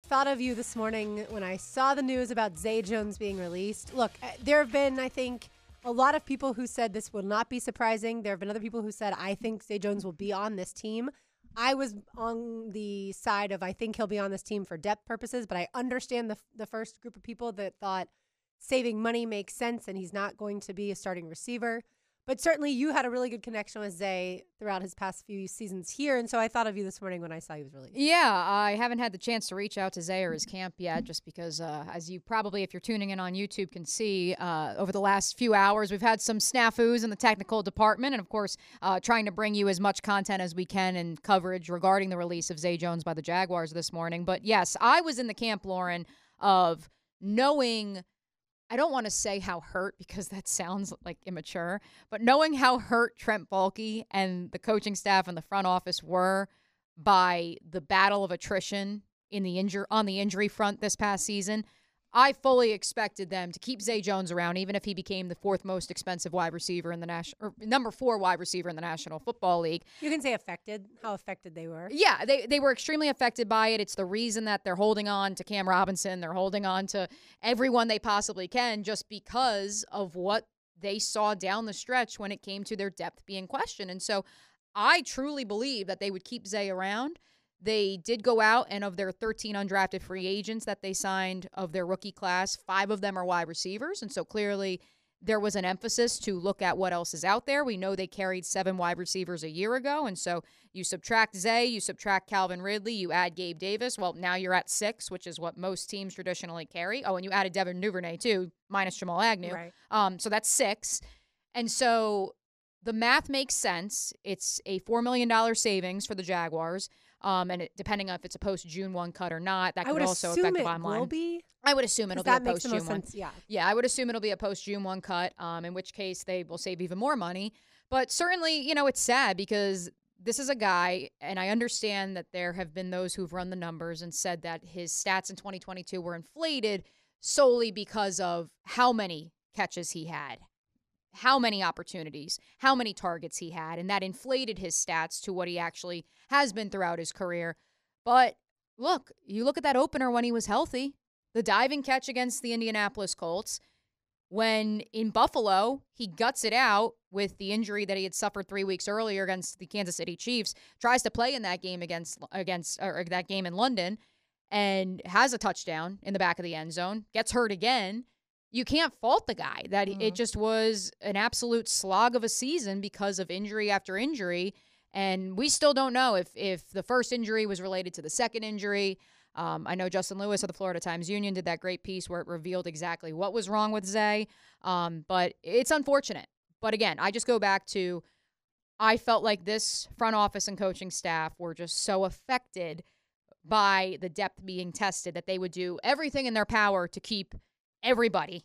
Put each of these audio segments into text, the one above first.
thought of you this morning when I saw the news about Zay Jones being released. Look, there have been, I think, a lot of people who said this will not be surprising. There have been other people who said, I think Zay Jones will be on this team. I was on the side of I think he'll be on this team for depth purposes, but I understand the first group of people that thought saving money makes sense and he's not going to be a starting receiver. But certainly you had a really good connection with Zay throughout his past few seasons here, and so I thought of you this morning when I saw he was released. Yeah, I haven't had the chance to reach out to Zay or his camp yet, just because, as you probably, if you're tuning in on YouTube, can see, over the last few hours, we've had some snafus in the technical department, and of course, trying to bring you as much content as we can and coverage regarding the release of Zay Jones by the Jaguars this morning. But yes, I was in the camp, Lauren, of knowing, I don't want to say how hurt because that sounds like immature, but knowing how hurt Trent Baalke and the coaching staff and the front office were by the battle of attrition in the on the injury front this past season, I fully expected them to keep Zay Jones around, even if he became the fourth most expensive wide receiver in the or number 4 wide receiver in the National Football League. You can say affected, how affected they were. Yeah, they were extremely affected by it. It's the reason that they're holding on to Cam Robinson. They're holding on to everyone they possibly can just because of what they saw down the stretch when it came to their depth being questioned. And so I truly believe that they would keep Zay around. They did go out, and of their 13 undrafted free agents that they signed of their rookie class, 5 of them are wide receivers. And so clearly there was an emphasis to look at what else is out there. We know they carried 7 wide receivers a year ago. And so you subtract Zay, you subtract Calvin Ridley, you add Gabe Davis. Well, now you're at 6, which is what most teams traditionally carry. Oh, and you added Devin Duvernay too, minus Jamal Agnew. Right. So that's 6. And so the math makes sense. It's a $4 million savings for the Jaguars. And depending on if it's a post-June 1 cut or not, that could also affect the bottom line. I would assume it'll be a post-June 1. Yeah, I would assume it'll be a post-June 1 cut, in which case they will save even more money. But certainly, it's sad because this is a guy, and I understand that there have been those who've run the numbers and said that his stats in 2022 were inflated solely because of how many catches he had, how many opportunities, how many targets he had, and that inflated his stats to what he actually has been throughout his career. But look, you look at that opener when he was healthy, the diving catch against the Indianapolis Colts, when in Buffalo, he guts it out with the injury that he had suffered 3 weeks earlier against the Kansas City Chiefs, tries to play in that game against that game in London, and has a touchdown in the back of the end zone, gets hurt again. You can't fault the guy that it just was an absolute slog of a season because of injury after injury. And we still don't know if the first injury was related to the second injury. I know Justin Lewis of the Florida Times-Union did that great piece where it revealed exactly what was wrong with Zay. But it's unfortunate. But again, I just go back to, I felt like this front office and coaching staff were just so affected by the depth being tested that they would do everything in their power to keep everybody,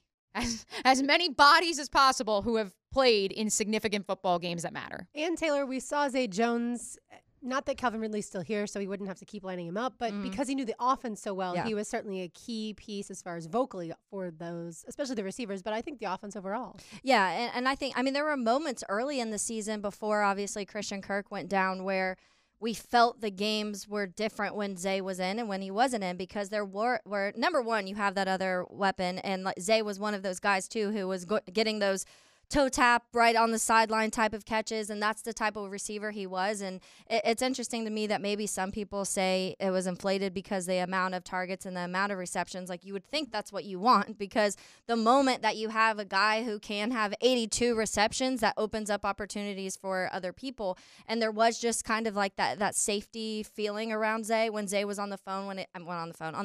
as many bodies as possible who have played in significant football games that matter. And Taylor, we saw Zay Jones, not that Calvin Ridley's still here, so he wouldn't have to keep lining him up, but because he knew the offense so well, he was certainly a key piece as far as vocally for those, especially the receivers, but I think the offense overall. Yeah, and I think, there were moments early in the season before, obviously, Christian Kirk went down where we felt the games were different when Zay was in and when he wasn't in, because there were number one, you have that other weapon, and Zay was one of those guys too who was getting those toe tap right on the sideline type of catches, and that's the type of receiver he was. And it's interesting to me that maybe some people say it was inflated because the amount of targets and the amount of receptions. Like, you would think that's what you want, because the moment that you have a guy who can have 82 receptions, that opens up opportunities for other people. And there was just kind of like that safety feeling around Zay when Zay was on the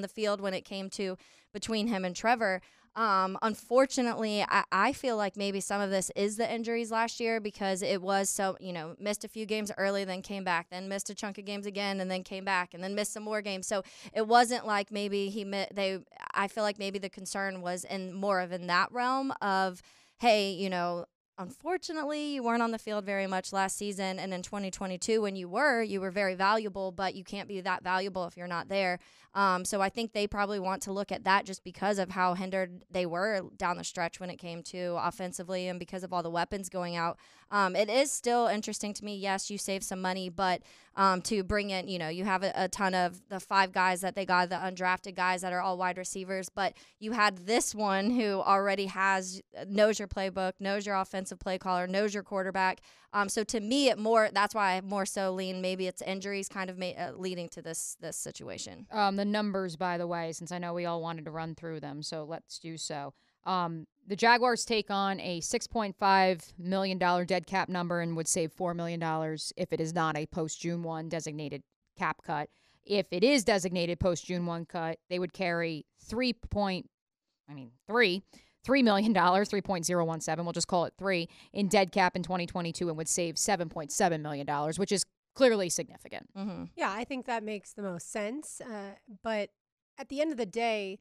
field when it came to between him and Trevor. Unfortunately, I feel like maybe some of this is the injuries last year, because it was so, missed a few games early, then came back, then missed a chunk of games again, and then came back, and then missed some more games. So it wasn't like maybe I feel like maybe the concern was in that realm of, hey, unfortunately, you weren't on the field very much last season. And in 2022, when you were very valuable, but you can't be that valuable if you're not there. So I think they probably want to look at that just because of how hindered they were down the stretch when it came to offensively and because of all the weapons going out. It is still interesting to me. Yes, you save some money, but to bring in, you have a ton of the 5 guys that they got, the undrafted guys that are all wide receivers, but you had this one who already knows your playbook, knows your offensive play caller, knows your quarterback. So to me, that's why I more so lean maybe it's injuries kind of leading to this situation. The numbers, by the way, since I know we all wanted to run through them, so let's do so. The Jaguars take on a $6.5 million dead cap number and would save $4 million if it is not a post-June 1 designated cap cut. If it is designated post-June 1 cut, they would carry $3 million, 3.017, we'll just call it 3, in dead cap in 2022 and would save $7.7 million, which is clearly significant. Mm-hmm. Yeah, I think that makes the most sense. But at the end of the day,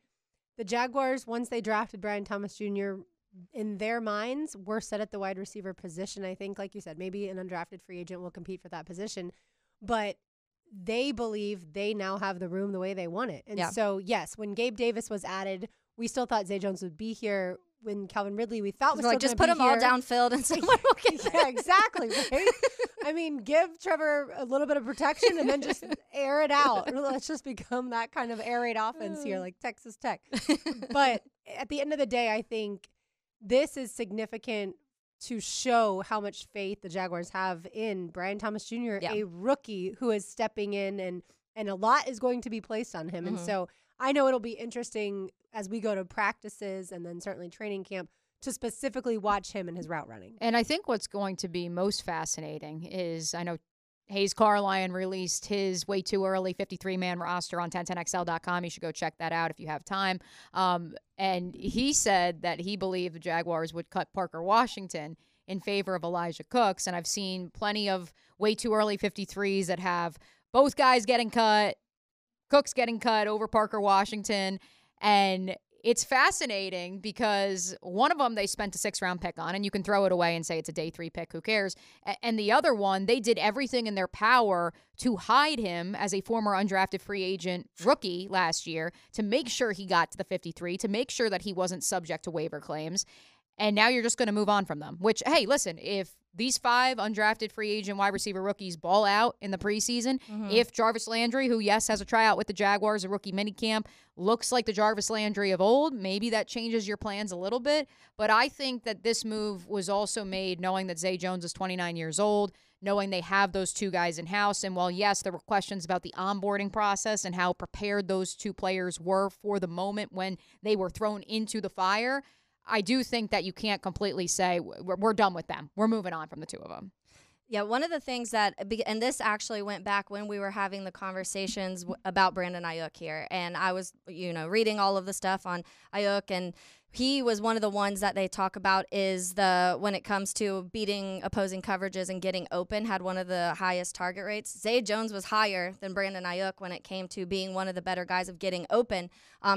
the Jaguars, once they drafted Brian Thomas Jr., in their minds, were set at the wide receiver position. I think, like you said, maybe an undrafted free agent will compete for that position. But they believe they now have the room the way they want it. And so, yes, when Gabe Davis was added, we still thought Zay Jones would be here. When Calvin Ridley, we thought was like, just put them all downfield and someone will get Yeah, exactly. Right? I mean, give Trevor a little bit of protection and then just air it out. Let's just become that kind of air raid offense here, like Texas Tech. But at the end of the day, I think this is significant to show how much faith the Jaguars have in Brian Thomas Jr., a rookie who is stepping in, and a lot is going to be placed on him. And so I know it'll be interesting as we go to practices and then certainly training camp to specifically watch him and his route running. And I think what's going to be most fascinating is, I know Hayes Carlyon released his way too early 53-man roster on 1010XL.com. You should go check that out if you have time. And he said that he believed the Jaguars would cut Parker Washington in favor of Elijah Cooks. And I've seen plenty of way too early 53s that have both guys getting cut, Cooks getting cut over Parker Washington. And it's fascinating because one of them they spent a 6th-round pick on, and you can throw it away and say it's a day 3 pick, who cares? And the other one, they did everything in their power to hide him as a former undrafted free agent rookie last year, to make sure he got to the 53, to make sure that he wasn't subject to waiver claims. And now you're just going to move on from them, which, hey, listen, if these 5 undrafted free agent wide receiver rookies ball out in the preseason, if Jarvis Landry, who, yes, has a tryout with the Jaguars, a rookie minicamp, looks like the Jarvis Landry of old, maybe that changes your plans a little bit. But I think that this move was also made knowing that Zay Jones is 29 years old, knowing they have those 2 guys in-house. And while, yes, there were questions about the onboarding process and how prepared those 2 players were for the moment when they were thrown into the fire, I do think that you can't completely say we're done with them. We're moving on from the 2 of them. Yeah, one of the things that, and this actually went back when we were having the conversations about Brandon Ayuk here, and I was, reading all of the stuff on Ayuk, and he was one of the ones that they talk about is when it comes to beating opposing coverages and getting open, had one of the highest target rates. Zay Jones was higher than Brandon Ayuk when it came to being one of the better guys of getting open.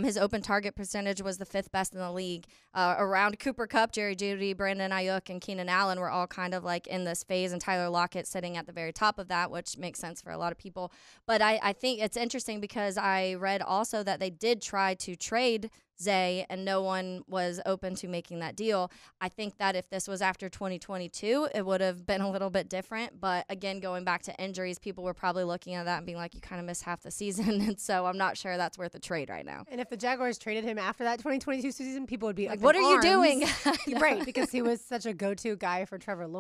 His open target percentage was the 5th best in the league. Around Cooper Kupp, Jerry Jeudy, Brandon Ayuk, and Keenan Allen were all kind of like in this phase, and Tyler Lockett sitting at the very top of that, which makes sense for a lot of people. But I think it's interesting because I read also that they did try to trade Zay, and no one was open to making that deal. I think that if this was after 2022, it would have been a little bit different. But again, going back to injuries, people were probably looking at that and being like, you kind of missed half the season. And so I'm not sure that's worth a trade right now. And if the Jaguars traded him after that 2022 season, people would be like, what are you doing? Right, because he was such a go-to guy for Trevor Lawrence.